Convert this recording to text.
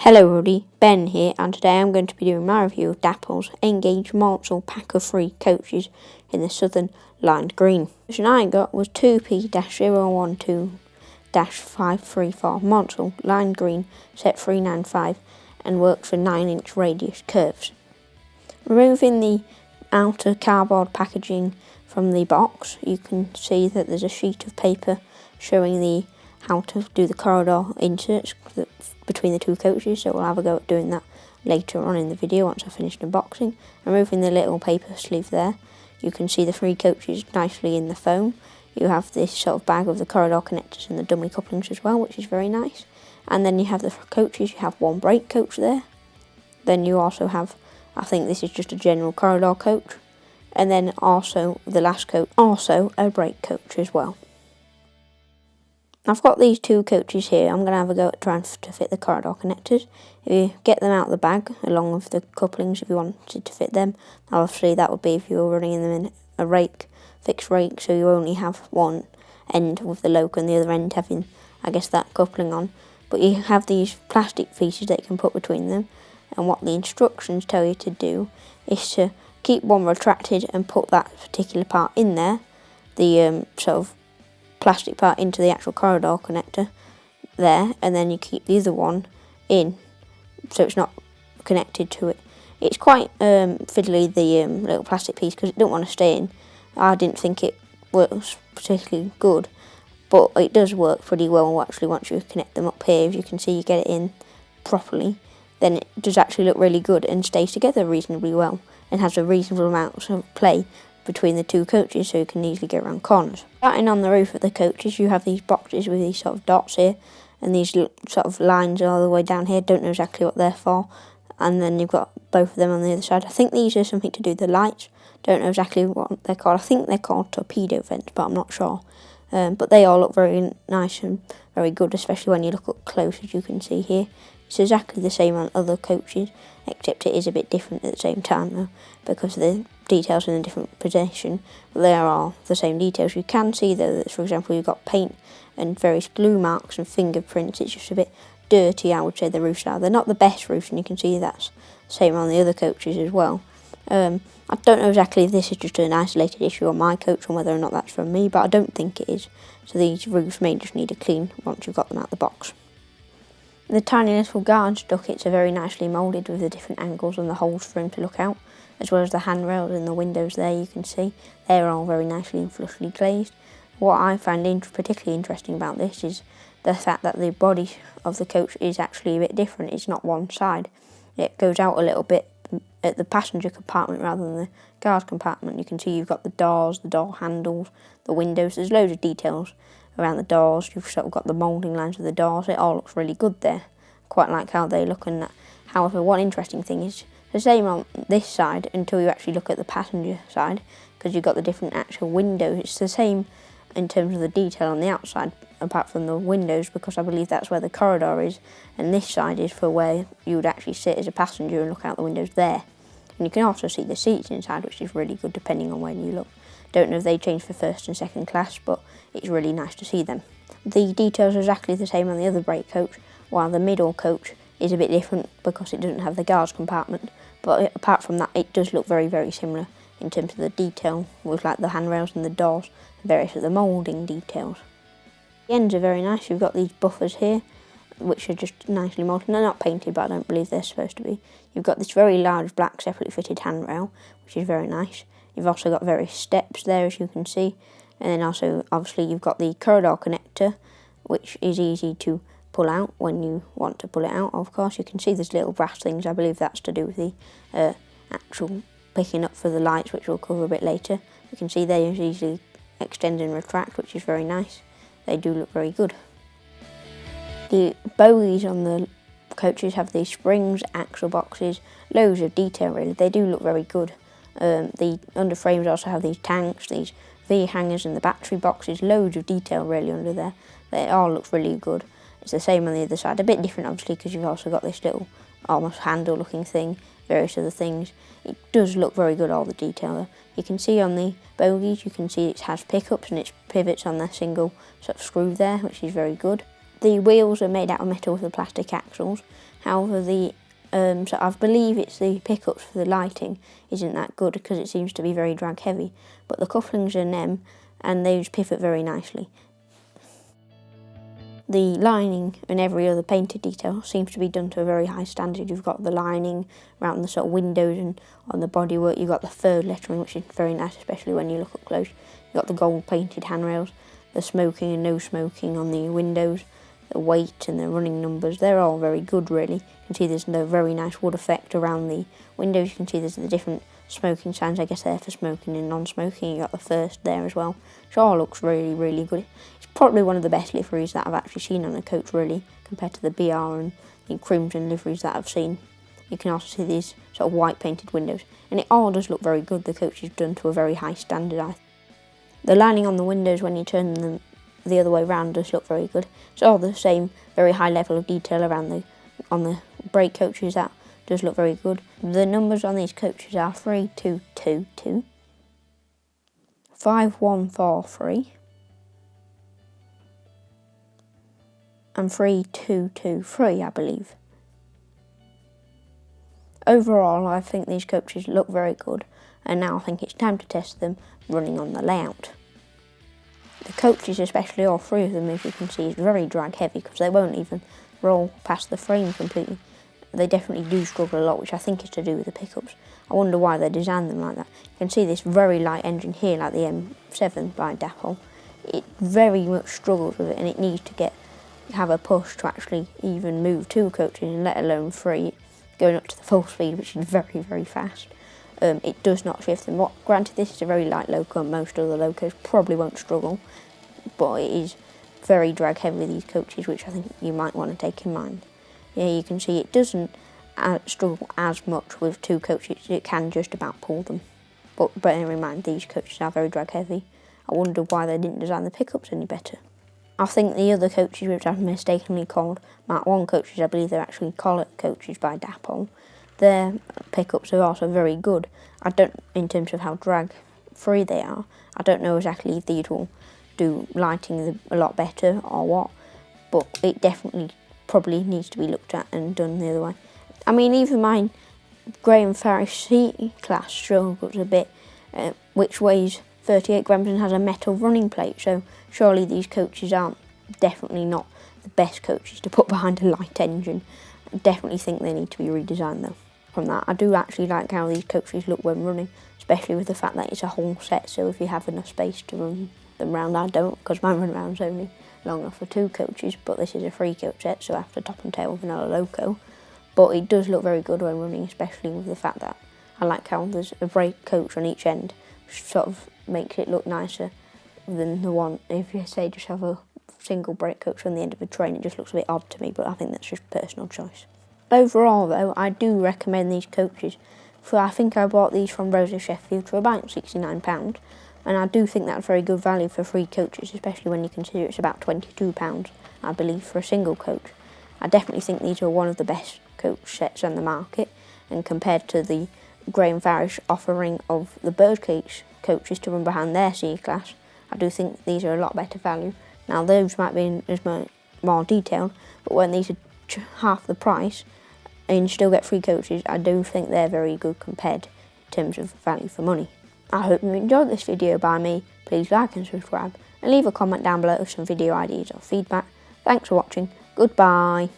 Hello everybody, Ben here, and today I'm going to be doing my review of Dapol's Engage Maunsell pack of 3 coaches in the Southern Lined Green. The version I got was 2P-012-534 Maunsell Lined Green set 395 and worked for 9-inch radius curves. Removing the outer cardboard packaging from the box, you can see that there's a sheet of paper showing how to do the corridor inserts between the 2 coaches, so we'll have a go at doing that later on in the video once I've finished unboxing. Removing the little paper sleeve there, you can see the 3 coaches nicely in the foam. You have this sort of bag of the corridor connectors and the dummy couplings as well, which is very nice. And then you have the coaches, you have one brake coach there. Then you also have, I think this is just a general corridor coach. And then also the last coach, also a brake coach as well. I've got these 2 coaches here. I'm going to have a go at trying to fit the corridor connectors. If you get them out of the bag, along with the couplings if you wanted to fit them, obviously that would be if you were running them in a fixed rake, so you only have one end with the loco and the other end having, I guess, that coupling on. But you have these plastic pieces that you can put between them, and what the instructions tell you to do is to keep one retracted and put that particular part in there, the sort of plastic part into the actual corridor connector there, and then you keep the other one in so it's not connected to it. It's quite fiddly, the little plastic piece, because it don't want to stay in. I didn't think it works particularly good, but it does work pretty well actually once you connect them up here. If you can see, you get it in properly, then it does actually look really good and stays together reasonably well and has a reasonable amount of play between the 2 coaches, so you can easily get around corners. Starting on the roof of the coaches, you have these boxes with these sort of dots here and these sort of lines all the way down here. Don't know exactly what they're for. And then you've got both of them on the other side. I think these are something to do with the lights. Don't know exactly what they're called. I think they're called torpedo vents, but I'm not sure. But they all look very nice and very good, especially when you look up close, as you can see here. It's exactly the same on other coaches, except it is a bit different at the same time though, because the details in a different position, but they are all the same details. You can see though that, for example, you've got paint and various glue marks and fingerprints. It's just a bit dirty, I would say, the roofs are. They're not the best roofs, and you can see that's the same on the other coaches as well. I don't know exactly if this is just an isolated issue on my coach or whether or not that's from me, but I don't think it is. So these roofs may just need a clean once you've got them out of the box. The tiny little guard duckets are very nicely moulded with the different angles and the holes for him to look out, as well as the handrails and the windows there you can see. They're all very nicely and flushly glazed. What I find particularly interesting about this is the fact that the body of the coach is actually a bit different. It's not one side. It goes out a little bit at the passenger compartment rather than the guard compartment. You can see you've got the doors, the door handles, the windows. There's loads of details around the doors. You've sort of got the moulding lines of the doors. It all looks really good there. Quite like how they look. And however, one interesting thing is the same on this side until you actually look at the passenger side, because you've got the different actual windows. It's the same in terms of the detail on the outside, apart from the windows, because I believe that's where the corridor is, and this side is for where you would actually sit as a passenger and look out the windows there. And you can also see the seats inside, which is really good depending on where you look. Don't know if they change for first and second class, but it's really nice to see them. The details are exactly the same on the other brake coach, while the middle coach is a bit different because it doesn't have the guards compartment. But apart from that, it does look very, very similar in terms of the detail, with like the handrails and the doors and various of the moulding details. The ends are very nice. You've got these buffers here, which are just nicely moulded. They're not painted, but I don't believe they're supposed to be. You've got this very large black separately fitted handrail, which is very nice. You've also got various steps there, as you can see. And then also, obviously, you've got the corridor connector, which is easy to pull out when you want to pull it out. Of course, you can see there's little brass things. I believe that's to do with the actual picking up for the lights, which we'll cover a bit later. You can see they easily extend and retract, which is very nice. They do look very good. The bogies on the coaches have these springs, axle boxes, loads of detail really. They do look very good. The underframes also have these tanks, these V-hangers and the battery boxes, loads of detail really under there. They all look really good. It's the same on the other side, a bit different obviously because you've also got this little almost handle looking thing, various other things. It does look very good, all the detail. You can see on the bogies, you can see it has pickups and its pivots on the single sort of screw there, which is very good. The wheels are made out of metal with the plastic axles. However, so I believe it's the pickups for the lighting isn't that good because it seems to be very drag heavy. But the couplings are NEM and they just pivot very nicely. The lining and every other painted detail seems to be done to a very high standard. You've got the lining around the sort of windows and on the bodywork. You've got the third lettering, which is very nice, especially when you look up close. You've got the gold painted handrails, the smoking and no smoking on the windows, the weight and the running numbers. They're all very good, really. You can see there's a very nice wood effect around the windows. You can see there's the different smoking signs, I guess they're for smoking and non-smoking. You got the first there as well. It all looks really, really good. It's probably one of the best liveries that I've actually seen on a coach, really, compared to the BR and the crimson liveries that I've seen. You can also see these sort of white painted windows, and it all does look very good. The coach is done to a very high standard. The lining on the windows when you turn them the other way around does look very good. It's all the same very high level of detail around on the brake coaches. That does look very good. The numbers on these coaches are 3222, 5143 and 3223, I believe. Overall, I think these coaches look very good, and now I think it's time to test them running on the layout. The coaches, especially all three of them, as you can see, is very drag heavy because they won't even roll past the frame completely. They definitely do struggle a lot, which I think is to do with the pickups. I wonder why they designed them like that. You can see this very light engine here, like the M7 by Dapol. It very much struggles with it, and it needs to have a push to actually even move two coaches, and let alone three, going up to the full speed, which is very, very fast. It does not shift them. Granted, this is a very light loco, and most other locos probably won't struggle, but it is very drag heavy, these coaches, which I think you might want to take in mind. Yeah, you can see it doesn't struggle as much with two coaches. It can just about pull them. But bear in mind, these coaches are very drag heavy. I wonder why they didn't design the pickups any better. I think the other coaches, which I've mistakenly called Mark 1 coaches, I believe they're actually collet coaches by Dapol. Their pickups are also very good. In terms of how drag free they are, I don't know exactly if these will do lighting a lot better or what, but it definitely probably needs to be looked at and done the other way. I mean, even my Graham Farish C-Class struggles a bit, which weighs 38 grams and has a metal running plate, so surely these coaches aren't definitely not the best coaches to put behind a light engine. I definitely think they need to be redesigned though. From that, I do actually like how these coaches look when running, especially with the fact that it's a whole set, so if you have enough space to run them round, I don't, because my run round's only long enough for two coaches, but this is a 3-coach set, so I have to top and tail with another loco. But it does look very good when running, especially with the fact that I like how there's a brake coach on each end, which sort of makes it look nicer than the one, if you say just have a single brake coach on the end of a train, it just looks a bit odd to me, but I think that's just personal choice. Overall though, I do recommend these coaches. I think I bought these from Rosa Sheffield for about £69, and I do think that's very good value for 3 coaches, especially when you consider it's about £22, I believe, for a single coach. I definitely think these are one of the best coach sets on the market, and compared to the Graham Farish offering of the Birdcage coaches to run behind their C-Class, I do think these are a lot better value. Now those might be more detailed, but when these are half the price and you still get 3 coaches, I do think they're very good compared in terms of value for money. I hope you enjoyed this video by me. Please like and subscribe, and leave a comment down below with some video ideas or feedback. Thanks for watching. Goodbye.